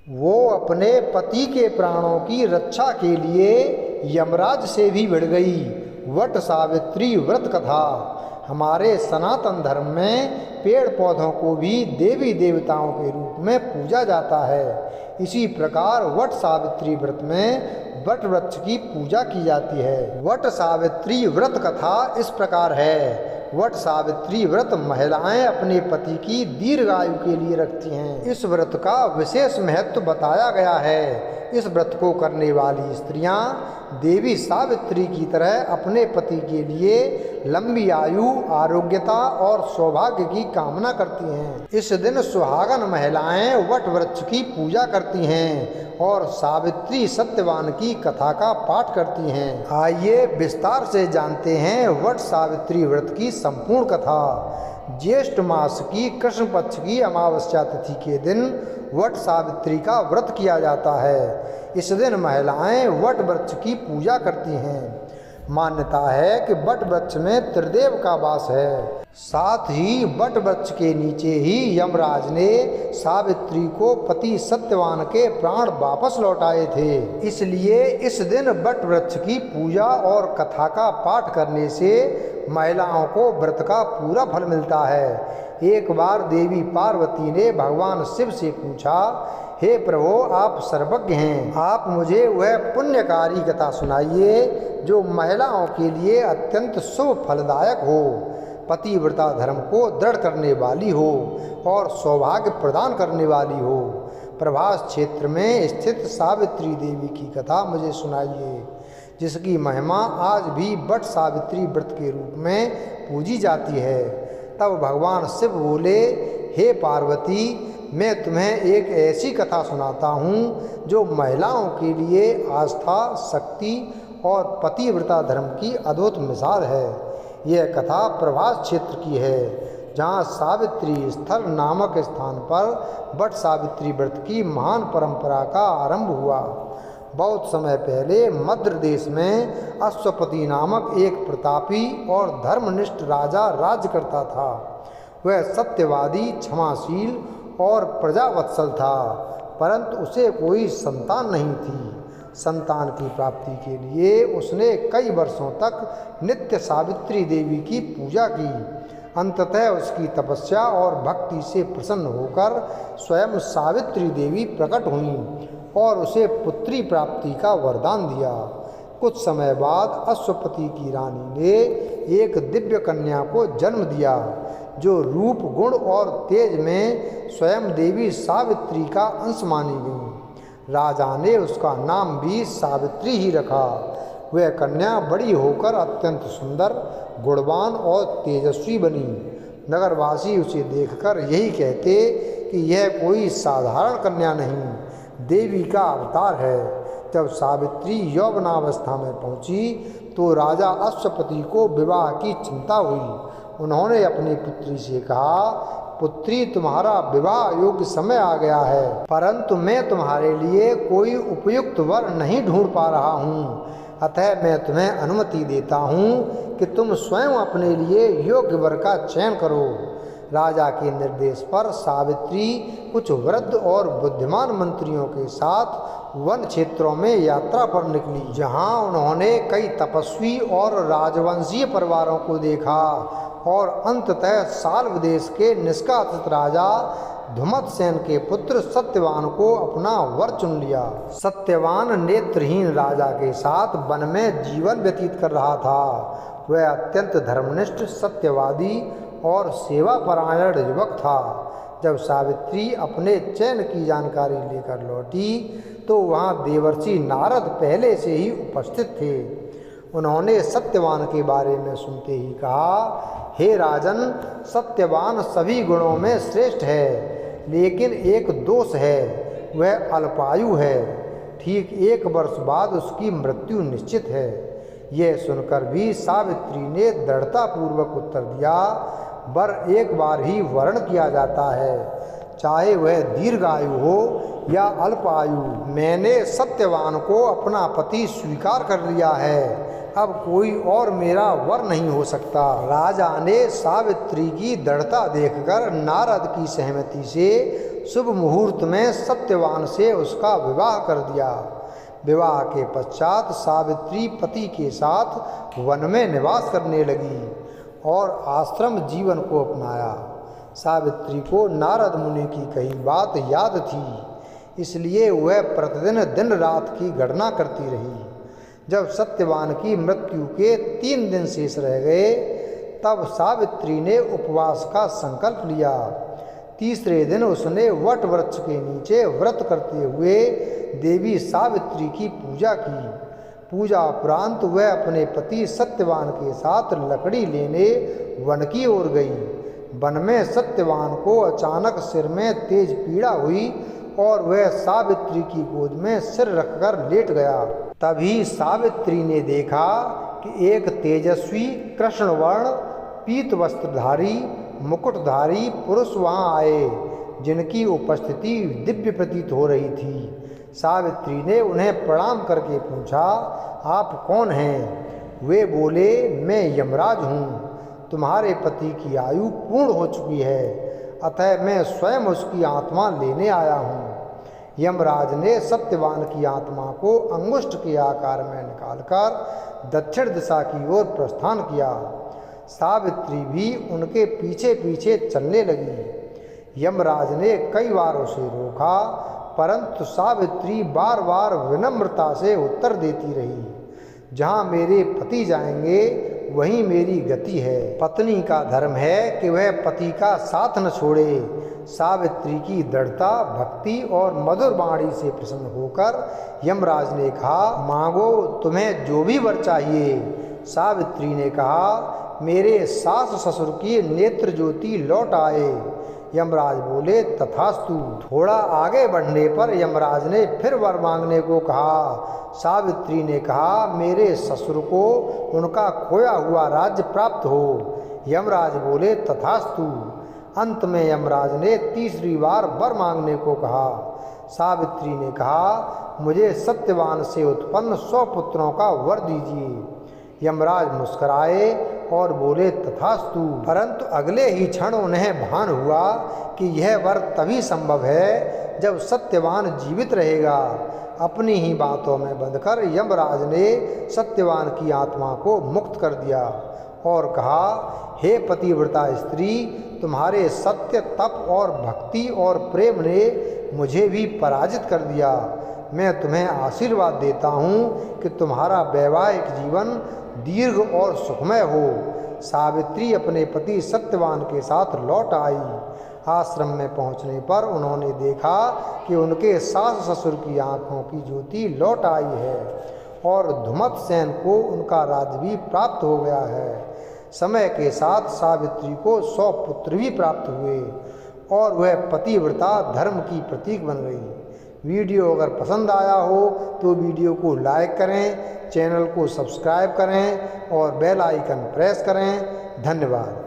वो अपने पति के प्राणों की रक्षा के लिए यमराज से भी भिड़ गई। वट सावित्री व्रत कथा। हमारे सनातन धर्म में पेड़ पौधों को भी देवी देवताओं के रूप में पूजा जाता है। इसी प्रकार वट सावित्री व्रत में वट वृक्ष की पूजा की जाती है। वट सावित्री व्रत कथा इस प्रकार है। वट सावित्री व्रत महिलाएं अपने पति की दीर्घायु के लिए रखती हैं। इस व्रत का विशेष महत्व बताया गया है। इस व्रत को करने वाली स्त्रियां देवी सावित्री की तरह अपने पति के लिए लंबी आयु, आरोग्यता और सौभाग्य की कामना करती हैं। इस दिन सुहागन महिलाएं वट वृक्ष की पूजा करती हैं और सावित्री सत्यवान की कथा का पाठ करती हैं। आइए विस्तार से जानते हैं वट सावित्री व्रत की संपूर्ण कथा। ज्येष्ठ मास की कृष्ण पक्ष की अमावस्या तिथि के दिन वट सावित्री का व्रत किया जाता है। इस दिन महिलाएं वट वृक्ष की पूजा करती हैं। मान्यता है कि वट वृक्ष में त्रिदेव का वास है। साथ ही वट वृक्ष के नीचे ही यमराज ने सावित्री को पति सत्यवान के प्राण वापस लौटाए थे। इसलिए इस दिन वट वृक्ष की पूजा और कथा का पाठ करने से महिलाओं को व्रत का पूरा फल मिलता है। एक बार देवी पार्वती ने भगवान शिव से पूछा, हे प्रभु, आप सर्वज्ञ हैं, आप मुझे वह पुण्यकारी कथा सुनाइए जो महिलाओं के लिए अत्यंत शुभ फलदायक हो, पतिव्रता धर्म को दृढ़ करने वाली हो और सौभाग्य प्रदान करने वाली हो। प्रभास क्षेत्र में स्थित सावित्री देवी की कथा मुझे सुनाइए, जिसकी महिमा आज भी वट सावित्री व्रत के रूप में पूजी जाती है। तब भगवान शिव बोले, हे पार्वती, मैं तुम्हें एक ऐसी कथा सुनाता हूँ जो महिलाओं के लिए आस्था, शक्ति और पतिव्रता धर्म की अद्भुत मिसाल है। यह कथा प्रभास क्षेत्र की है, जहाँ सावित्री स्थल नामक स्थान पर वट सावित्री व्रत की महान परंपरा का आरंभ हुआ। बहुत समय पहले मध्य देश में अश्वपति नामक एक प्रतापी और धर्मनिष्ठ राजा राज्य करता था। वह सत्यवादी, क्षमाशील और प्रजावत्सल था, परंतु उसे कोई संतान नहीं थी। संतान की प्राप्ति के लिए उसने कई वर्षों तक नित्य सावित्री देवी की पूजा की। अंततः उसकी तपस्या और भक्ति से प्रसन्न होकर स्वयं सावित्री देवी प्रकट हुईं और उसे पुत्री प्राप्ति का वरदान दिया। कुछ समय बाद अश्वपति की रानी ने एक दिव्य कन्या को जन्म दिया, जो रूप, गुण और तेज में स्वयं देवी सावित्री का अंश मानी गई। राजा ने उसका नाम भी सावित्री ही रखा। वह कन्या बड़ी होकर अत्यंत सुंदर, गुणवान और तेजस्वी बनी। नगरवासी उसे देखकर यही कहते कि यह कोई साधारण कन्या नहीं, देवी का अवतार है। जब सावित्री यौवनावस्था में पहुंची तो राजा अश्वपति को विवाह की चिंता हुई। उन्होंने अपनी पुत्री से कहा, पुत्री, तुम्हारा विवाह योग्य समय आ गया है, परंतु मैं तुम्हारे लिए कोई उपयुक्त वर नहीं ढूंढ पा रहा हूँ। अतः मैं तुम्हें अनुमति देता हूँ कि तुम स्वयं अपने लिए योग्य वर का चयन करो। राजा के निर्देश पर सावित्री कुछ वृद्ध और बुद्धिमान मंत्रियों के साथ वन क्षेत्रों में यात्रा पर निकली, जहां उन्होंने कई तपस्वी और राजवंशीय परिवारों को देखा और अंततः साल्व देश के निष्कासित राजा धुमतसेन के पुत्र सत्यवान को अपना वर चुन लिया। सत्यवान नेत्रहीन राजा के साथ वन में जीवन व्यतीत कर रहा था। वह अत्यंत धर्मनिष्ठ, सत्यवादी और सेवापरायण युवक था। जब सावित्री अपने चयन की जानकारी लेकर लौटी तो वहाँ देवर्षि नारद पहले से ही उपस्थित थे। उन्होंने सत्यवान के बारे में सुनते ही कहा, हे राजन, सत्यवान सभी गुणों में श्रेष्ठ है, लेकिन एक दोष है, वह अल्पायु है। ठीक 1 वर्ष बाद उसकी मृत्यु निश्चित है। यह सुनकर भी सावित्री ने दृढ़तापूर्वक उत्तर दिया, वर एक बार ही वर्ण किया जाता है, चाहे वह दीर्घायु हो या अल्पायु। मैंने सत्यवान को अपना पति स्वीकार कर लिया है, अब कोई और मेरा वर नहीं हो सकता। राजा ने सावित्री की दृढ़ता देखकर नारद की सहमति से शुभ मुहूर्त में सत्यवान से उसका विवाह कर दिया। विवाह के पश्चात सावित्री पति के साथ वन में निवास करने लगी और आश्रम जीवन को अपनाया। सावित्री को नारद मुनि की कही बात याद थी, इसलिए वह प्रतिदिन दिन रात की गणना करती रही। जब सत्यवान की मृत्यु के 3 दिन शेष रह गए, तब सावित्री ने उपवास का संकल्प लिया। तीसरे दिन उसने वट वृक्ष के नीचे व्रत करते हुए देवी सावित्री की पूजा की। पूजा उपरांत वह अपने पति सत्यवान के साथ लकड़ी लेने वन की ओर गई। वन में सत्यवान को अचानक सिर में तेज पीड़ा हुई और वह सावित्री की गोद में सिर रखकर लेट गया। तभी सावित्री ने देखा कि एक तेजस्वी कृष्णवर्ण पीत वस्त्रधारी मुकुटधारी पुरुष वहाँ आए, जिनकी उपस्थिति दिव्य प्रतीत हो रही थी। सावित्री ने उन्हें प्रणाम करके पूछा, आप कौन हैं? वे बोले, मैं यमराज हूँ। तुम्हारे पति की आयु पूर्ण हो चुकी है, अतः मैं स्वयं उसकी आत्मा लेने आया हूँ। यमराज ने सत्यवान की आत्मा को अंगुष्ठ के आकार में निकालकर दक्षिण दिशा की ओर प्रस्थान किया। सावित्री भी उनके पीछे पीछे चलने लगी। यमराज ने कई बार उसे रोका, परंतु सावित्री बार बार विनम्रता से उत्तर देती रही, जहाँ मेरे पति जाएंगे वहीं मेरी गति है। पत्नी का धर्म है कि वह पति का साथ न छोड़े। सावित्री की दृढ़ता, भक्ति और मधुर वाणी से प्रसन्न होकर यमराज ने कहा, मांगो, तुम्हें जो भी वर चाहिए। सावित्री ने कहा, मेरे सास ससुर की नेत्र ज्योति लौट आए। यमराज बोले, तथास्तु। थोड़ा आगे बढ़ने पर यमराज ने फिर वर मांगने को कहा। सावित्री ने कहा, मेरे ससुर को उनका खोया हुआ राज्य प्राप्त हो। यमराज बोले, तथास्तु। अंत में यमराज ने तीसरी बार वर मांगने को कहा। सावित्री ने कहा, मुझे सत्यवान से उत्पन्न 100 पुत्रों का वर दीजिए। यमराज मुस्कुराए और बोले, तथास्तु। परंतु अगले ही क्षण उन्हें भान हुआ कि यह वर तभी संभव है जब सत्यवान जीवित रहेगा। अपनी ही बातों में बंधकर यमराज ने सत्यवान की आत्मा को मुक्त कर दिया और कहा, हे पतिव्रता स्त्री, तुम्हारे सत्य, तप और भक्ति और प्रेम ने मुझे भी पराजित कर दिया। मैं तुम्हें आशीर्वाद देता हूँ कि तुम्हारा वैवाहिक जीवन दीर्घ और सुखमय हो। सावित्री अपने पति सत्यवान के साथ लौट आई। आश्रम में पहुंचने पर उन्होंने देखा कि उनके सास ससुर की आंखों की ज्योति लौट आई है और धुमतसेन को उनका राज्य भी प्राप्त हो गया है। समय के साथ सावित्री को 100 पुत्र भी प्राप्त हुए और वह पतिव्रता धर्म की प्रतीक बन गई। वीडियो अगर पसंद आया हो तो वीडियो को लाइक करें, चैनल को सब्सक्राइब करें और बेल आइकन प्रेस करें। धन्यवाद।